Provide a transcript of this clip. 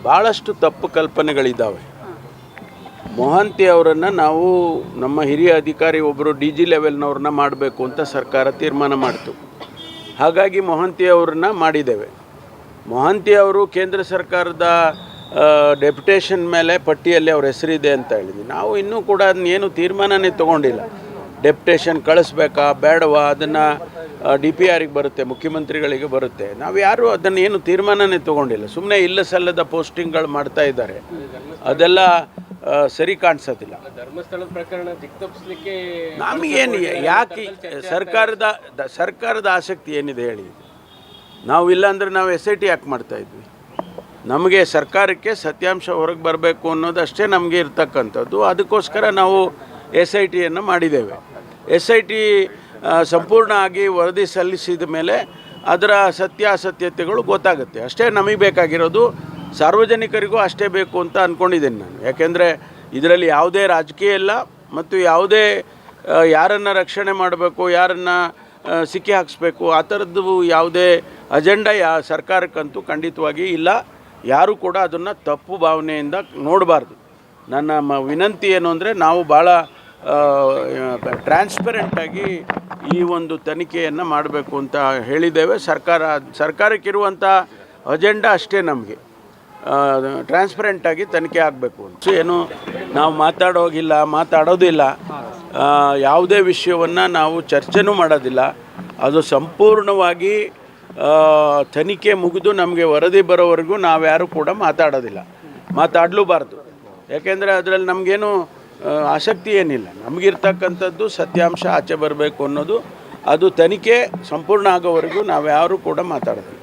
ಭಾಳಷ್ಟು ತಪ್ಪು ಕಲ್ಪನೆಗಳಿದ್ದಾವೆ. ಮೊಹಂತಿ ಅವರನ್ನು ನಾವು ನಮ್ಮ ಹಿರಿಯ ಅಧಿಕಾರಿ ಒಬ್ಬರು DG ಲೆವೆಲ್ನವ್ರನ್ನ ಮಾಡಬೇಕು ಅಂತ ಸರ್ಕಾರ ತೀರ್ಮಾನ ಮಾಡಿತು. ಹಾಗಾಗಿ ಮೊಹಂತಿ ಅವ್ರನ್ನ ಮಾಡಿದ್ದೇವೆ. ಮೊಹಂತಿ ಅವರು ಕೇಂದ್ರ ಸರ್ಕಾರದ ಡೆಪ್ಯುಟೇಷನ್ ಮೇಲೆ ಪಟ್ಟಿಯಲ್ಲಿ ಅವ್ರ ಹೆಸರಿದೆ ಅಂತ ಹೇಳಿದ್ವಿ. ನಾವು ಇನ್ನೂ ಕೂಡ ಅದನ್ನೇನು ತೀರ್ಮಾನನೇ ತೊಗೊಂಡಿಲ್ಲ. ಡೆಪ್ಯುಟೇಷನ್ ಕಳಿಸ್ಬೇಕಾ ಬೇಡವಾ ಅದನ್ನು DPRಗೆ ಬರುತ್ತೆ, ಮುಖ್ಯಮಂತ್ರಿಗಳಿಗೆ ಬರುತ್ತೆ. ನಾವು ಯಾರೂ ಅದನ್ನೇನು ತೀರ್ಮಾನನೇ ತೊಗೊಂಡಿಲ್ಲ. ಸುಮ್ಮನೆ ಇಲ್ಲ ಸಲ್ಲದ ಪೋಸ್ಟಿಂಗ್ಗಳು ಮಾಡ್ತಾ ಇದ್ದಾರೆ. ಅದೆಲ್ಲ ಸರಿ ಕಾಣಿಸೋದಿಲ್ಲ. ಧರ್ಮಸ್ಥಳದ ಪ್ರಕರಣ ದಿಕ್ತಪ್ಪಿಸಲಿಕ್ಕೆ ನಮಗೇನು ಯಾಕೆ ಸರ್ಕಾರದ ಆಸಕ್ತಿ ಏನಿದೆ ಹೇಳಿ? ನಾವು ಇಲ್ಲಾಂದರೆ ನಾವು SIT ಯಾಕೆ ಮಾಡ್ತಾಯಿದ್ವಿ? ನಮಗೆ ಸರ್ಕಾರಕ್ಕೆ ಸತ್ಯಾಂಶ ಹೊರಗೆ ಬರಬೇಕು ಅನ್ನೋದಷ್ಟೇ ನಮಗೆ ಇರ್ತಕ್ಕಂಥದ್ದು. ಅದಕ್ಕೋಸ್ಕರ ನಾವು SITಯನ್ನು ಮಾಡಿದ್ದೇವೆ. SIT ಸಂಪೂರ್ಣ ಆಗಿ ವರದಿ ಸಲ್ಲಿಸಿದ ಮೇಲೆ ಅದರ ಸತ್ಯಾಸತ್ಯತೆಗಳು ಗೊತ್ತಾಗುತ್ತೆ. ಅಷ್ಟೇ ನಮಗೆ ಬೇಕಾಗಿರೋದು. ಸಾರ್ವಜನಿಕರಿಗೂ ಅಷ್ಟೇ ಬೇಕು ಅಂತ ಅಂದ್ಕೊಂಡಿದ್ದೇನೆ ನಾನು. ಯಾಕೆಂದರೆ ಇದರಲ್ಲಿ ಯಾವುದೇ ರಾಜಕೀಯ ಇಲ್ಲ ಮತ್ತು ಯಾವುದೇ ಯಾರನ್ನು ರಕ್ಷಣೆ ಮಾಡಬೇಕು, ಯಾರನ್ನು ಸಿಕ್ಕಿ ಹಾಕಿಸ್ಬೇಕು ಆ ಥರದ್ದು ಯಾವುದೇ ಅಜೆಂಡಾ ಸರ್ಕಾರಕ್ಕಂತೂ ಖಂಡಿತವಾಗಿ ಇಲ್ಲ. ಯಾರೂ ಕೂಡ ಅದನ್ನು ತಪ್ಪು ಭಾವನೆಯಿಂದ ನೋಡಬಾರ್ದು. ನನ್ನ ವಿನಂತಿ ಏನು ಅಂದರೆ ನಾವು ಭಾಳ ಟ್ರಾನ್ಸ್ಪರೆಂಟಾಗಿ ಈ ಒಂದು ತನಿಖೆಯನ್ನು ಮಾಡಬೇಕು ಅಂತ ಹೇಳಿದ್ದೇವೆ. ಸರ್ಕಾರಕ್ಕಿರುವಂಥ ಅಜೆಂಡಾ ಅಷ್ಟೇ ನಮಗೆ ಟ್ರಾನ್ಸ್ಪರೆಂಟಾಗಿ ತನಿಖೆ ಆಗಬೇಕು ಅಂತ. ಏನು ನಾವು ಮಾತಾಡೋದಿಲ್ಲ. ಯಾವುದೇ ವಿಷಯವನ್ನು ನಾವು ಚರ್ಚೆನೂ ಮಾಡೋದಿಲ್ಲ. ಅದು ಸಂಪೂರ್ಣವಾಗಿ ತನಿಖೆ ಮುಗಿದು ನಮಗೆ ವರದಿ ಬರೋವರೆಗೂ ನಾವ್ಯಾರೂ ಕೂಡ ಮಾತಾಡಲೂಬಾರ್ದು. ಯಾಕೆಂದರೆ ಅದರಲ್ಲಿ ನಮಗೇನು ಆಸಕ್ತಿ ಏನಿಲ್ಲ. ನಮಗಿರ್ತಕ್ಕಂಥದ್ದು ಸತ್ಯಾಂಶ ಆಚೆ ಬರಬೇಕು ಅನ್ನೋದು. ಅದು ತನಿಖೆ ಸಂಪೂರ್ಣ ಆಗೋವರೆಗೂ ನಾವ್ಯಾರೂ ಕೂಡ ಮಾತಾಡೋದಿಲ್ಲ.